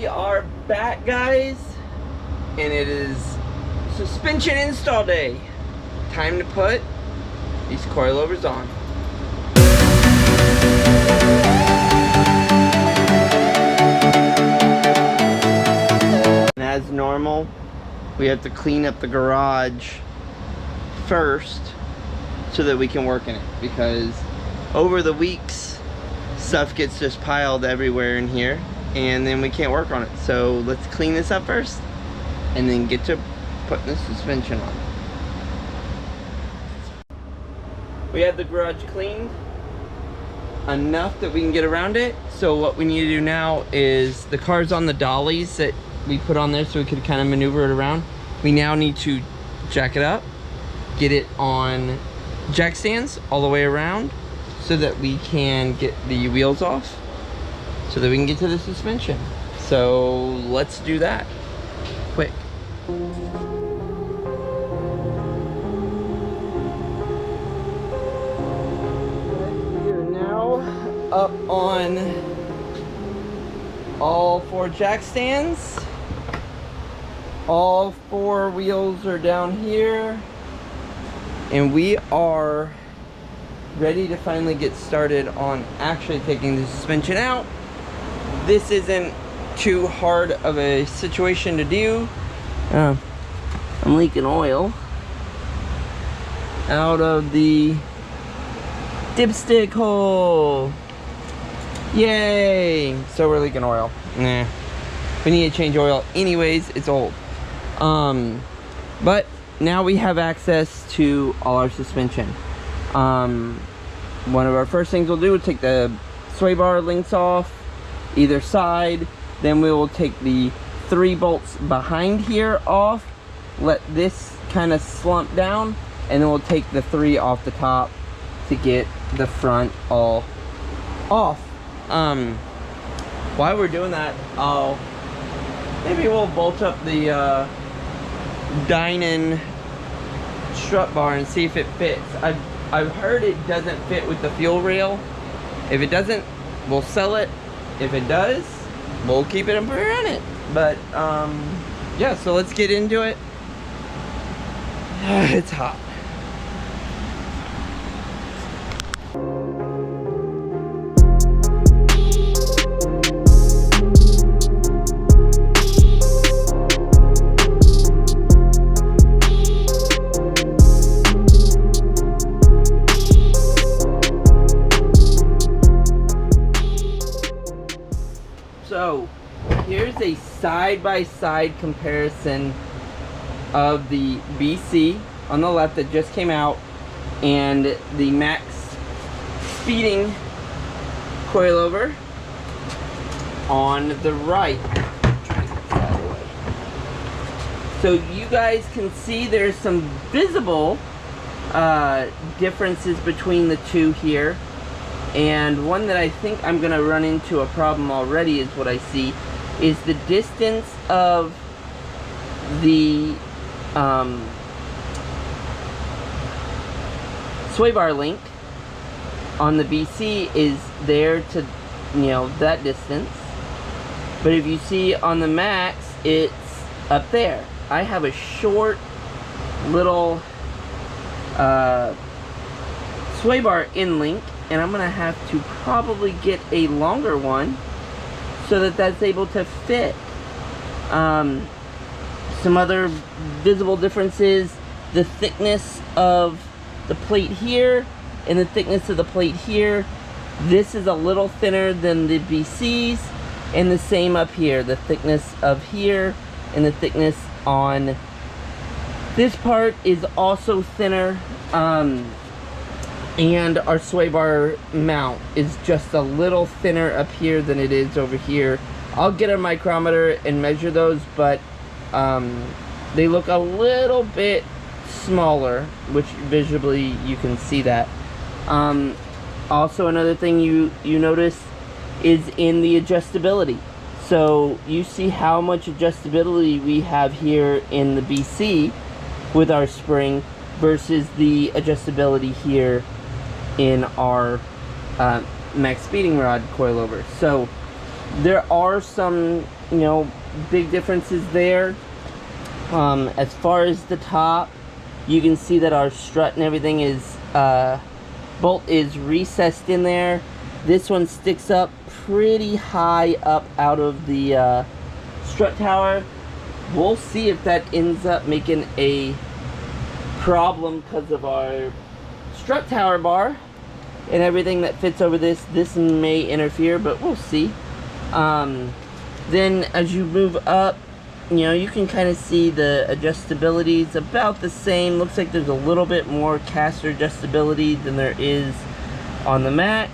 We are back, guys, and it is suspension install day. Time to put these coilovers on. And as normal, we have to clean up the garage first so that we can work in it, because over the weeks stuff gets just piled everywhere in here and then we can't work on it. So let's clean this up first and then get to putting the suspension on. We have the garage cleaned enough that we can get around it. So what we need to do now is, the car's on the dollies that we put on there so we could kind of maneuver it around. We now need to jack it up, get it on jack stands all the way around so that we can get the wheels off, so that we can get to the suspension. So let's do that quick. We are now up on all 4 jack stands. All 4 wheels are down here, and we are ready to finally get started on actually taking the suspension out. This isn't too hard of a situation to do. I'm leaking oil out of the dipstick hole. Yay! So we're leaking oil. Nah, we need to change oil anyways, it's old. But now we have access to all our suspension. One of our first things we'll do is take the sway bar links off either side. Then we will take the 3 bolts behind here off, let this kind of slump down, and then we'll take the 3 off the top to get the front all off. While we're doing that, maybe we'll bolt up the Dynon strut bar and see if it fits. I've heard it doesn't fit with the fuel rail. If it doesn't, we'll sell it. If it does, we'll keep it and put it on it. But yeah, so let's get into it. It's hot. So here's a side-by-side comparison of the BC on the left that just came out and the Maxpeeding coilover on the right. So you guys can see there's some visible differences between the two here. And one that I think I'm gonna run into a problem already is what I see is the distance of the sway bar link on the BC is there to, you know, that distance. But if you see on the Max, it's up there. I have a short little sway bar in link, and I'm gonna have to probably get a longer one so that that's able to fit. Some other visible differences: the thickness of the plate here and the thickness of the plate here. This is a little thinner than the BC's, and the same up here. The thickness of here and the thickness on this part is also thinner. And our sway bar mount is just a little thinner up here than it is over here. I'll get a micrometer and measure those, but they look a little bit smaller, which visibly you can see that. Also, another thing you notice is in the adjustability. So you see how much adjustability we have here in the BC with our spring versus the adjustability here in our Maxpeedingrod coilover. So There are some, you know, big differences there. As far as the top, you can see that our strut and everything is, bolt is recessed in there. This one sticks up pretty high up out of the strut tower. We'll see if that ends up making a problem because of our strut tower bar and everything that fits over this. This may interfere, but we'll see. Then as you move up, you know, you can kind of see the adjustability is about the same. Looks like there's a little bit more caster adjustability than there is on the Max.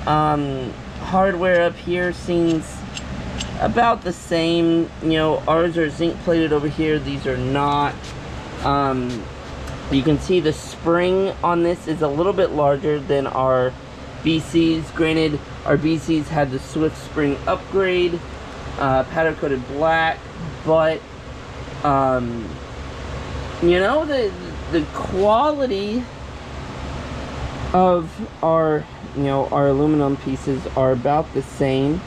Hardware up here seems about the same. You know, ours are zinc plated over here. These are not. You can see the spring on this is a little bit larger than our BCs. Granted, our BCs had the Swift spring upgrade, powder coated black, but you know, the quality of our, you know, our aluminum pieces are about the same.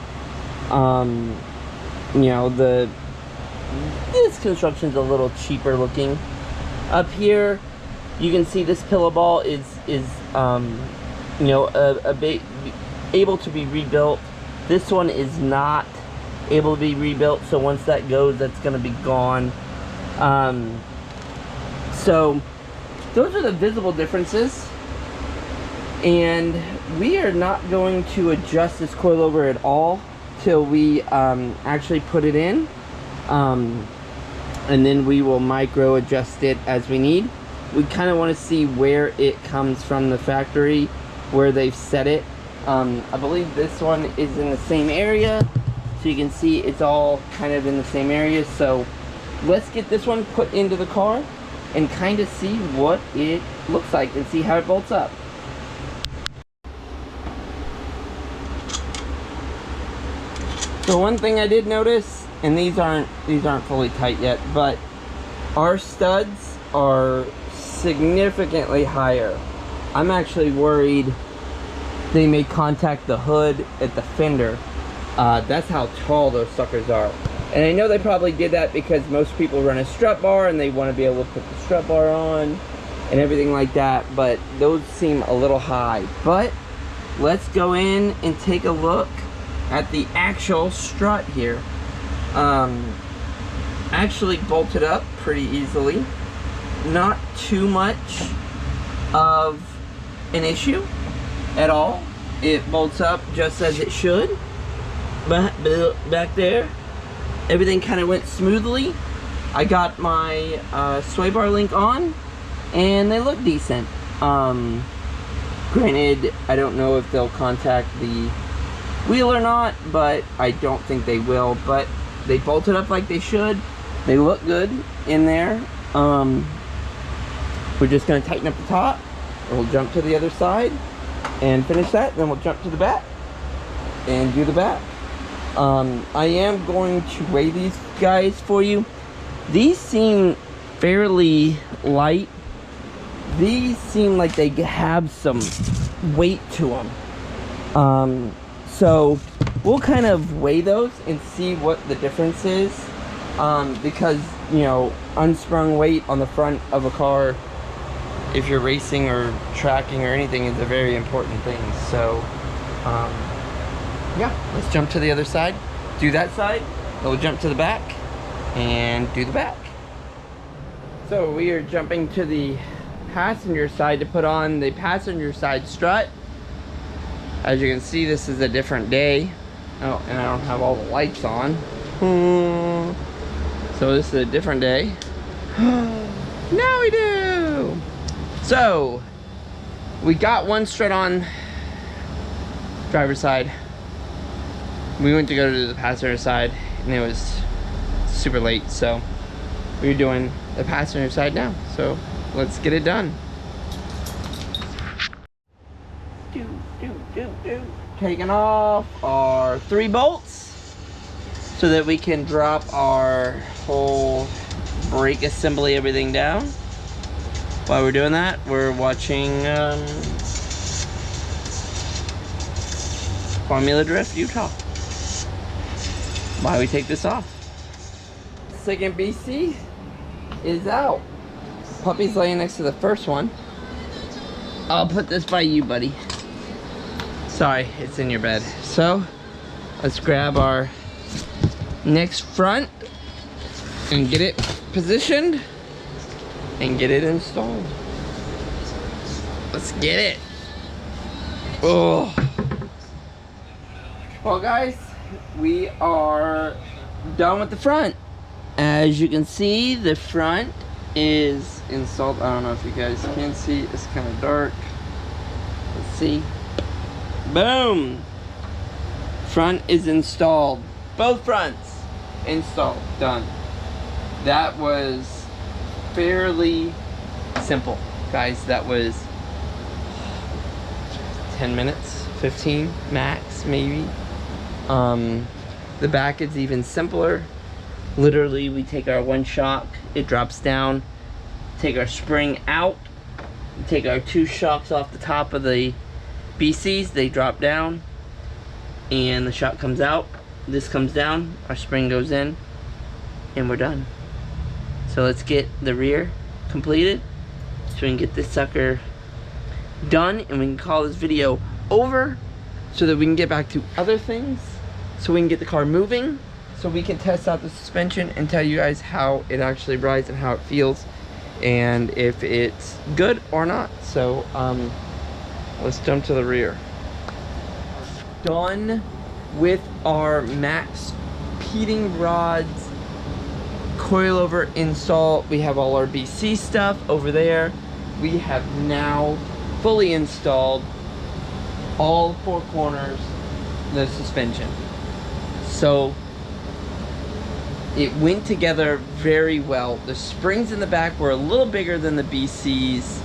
You know, this construction's a little cheaper looking. Up here, you can see this pillow ball is you know, able to be rebuilt. This one is not able to be rebuilt, so once that goes, that's going to be gone. So those are the visible differences, and we are not going to adjust this coilover at all till we actually put it in, and then we will micro adjust it as we need. We kind of want to see where it comes from the factory, where they've set it. I believe this one is in the same area, so you can see it's all kind of in the same area. So let's get this one put into the car and kind of see what it looks like and see how it bolts up. So one thing I did notice, and these aren't fully tight yet, but our studs are significantly higher. I'm actually worried they may contact the hood at the fender. That's how tall those suckers are. And I know they probably did that because most people run a strut bar and they want to be able to put the strut bar on and everything like that, but those seem a little high. But let's go in and take a look at the actual strut here. Actually bolted up pretty easily. Not too much of an issue at all. It bolts up just as it should. But back there, everything kind of went smoothly. I got my sway bar link on, and they look decent. Granted, I don't know if they'll contact the wheel or not, but I don't think they will. But they bolted up like they should. They look good in there. We're just going to tighten up the top. We'll jump to the other side and finish that. Then we'll jump to the back and do the back. I am going to weigh these guys for you. These seem fairly light. These seem like they have some weight to them. So we'll kind of weigh those and see what the difference is. Because, you know, unsprung weight on the front of a car, if you're racing or tracking or anything, is a very important thing. So, yeah, let's jump to the other side, do that side, then we'll jump to the back and do the back. So we are jumping to the passenger side to put on the passenger side strut. As you can see, this is a different day. Oh, and I don't have all the lights on. So this is a different day. Now we do! So, we got one strut on driver's side. We went to go to the passenger side, and it was super late, so we're doing the passenger side now. So, let's get it done. Taking off our 3 bolts so that we can drop our whole brake assembly, everything down. While we're doing that, we're watching Formula Drift Utah. why we take this off. Second BC is out. Puppy's laying next to the first one. I'll put this by you, buddy. Sorry, it's in your bed. So, let's grab our next front and get it positioned and get it installed. Let's get it. Oh. Well, guys, we are done with the front. As you can see, the front is installed. I don't know if you guys can see, it's kind of dark. Let's see. Boom! Front is installed. Both fronts installed, done. That was fairly simple, guys. That was 10 minutes, 15 max, maybe. The back is even simpler. Literally, we take our one shock, it drops down, take our spring out, take our two shocks off the top of the BCs, they drop down, and the shock comes out. This comes down, our spring goes in, and we're done. So let's get the rear completed so we can get this sucker done, and we can call this video over so that we can get back to other things, so we can get the car moving, so we can test out the suspension and tell you guys how it actually rides and how it feels and if it's good or not. So let's jump to the rear. Done with our MaxpeedingRods Coilover install. We have all our BC stuff over there. We have now fully installed all four corners, the suspension. So it went together very well. The springs in the back were a little bigger than the BCs,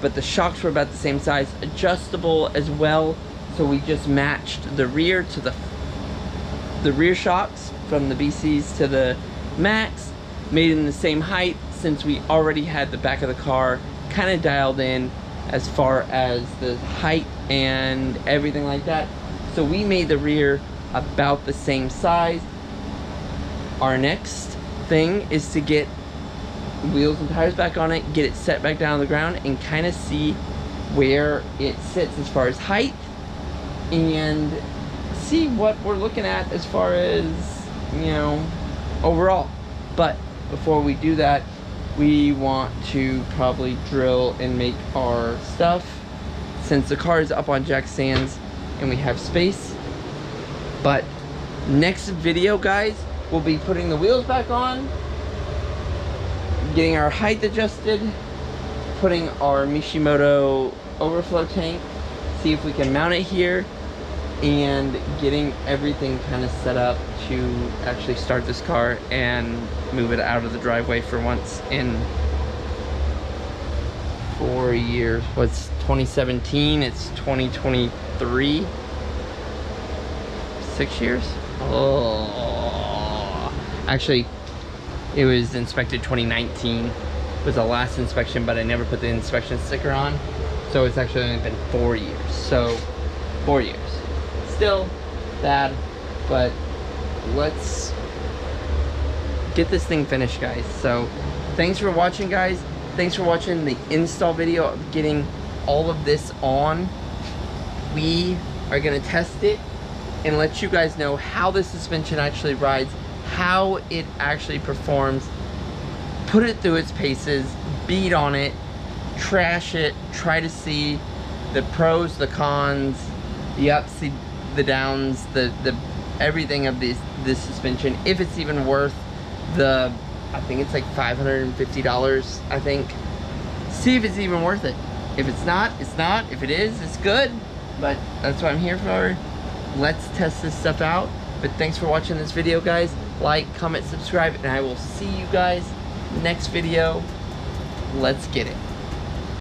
but the shocks were about the same size, adjustable as well. So we just matched the rear to the rear shocks from the BCs to the Max, made in the same height, since we already had the back of the car kind of dialed in as far as the height and everything like that. So we made the rear about the same size. Our next thing is to get wheels and tires back on it, get it set back down on the ground, and kind of see where it sits as far as height, and see what we're looking at as far as, you know, overall. But before we do that, we want to probably drill and make our stuff, since the car is up on jack stands and we have space. But next video, guys, we'll be putting the wheels back on, getting our height adjusted, putting our Mishimoto overflow tank, see if we can mount it here, and getting everything kind of set up to actually start this car and move it out of the driveway for once in 4 years. What's 2017? It's 2023. 6 years? Oh, actually, it was inspected 2019 was the last inspection, but I never put the inspection sticker on, so it's actually only been 4 years. So 4 years. Still bad, but let's get this thing finished, guys. So thanks for watching, guys. Thanks for watching the install video of getting all of this on. We are gonna test it and let you guys know how the suspension actually rides, how it actually performs, put it through its paces, beat on it, trash it, try to see the pros, the cons, the ups, the downs, the everything of this suspension, if it's even worth the, I think it's like $550, I think. See if it's even worth it. If it's not, it's not. If it is, it's good. But that's what I'm here for. Let's test this stuff out. But thanks for watching this video, guys. Like, comment, subscribe, and I will see you guys next video. Let's get it.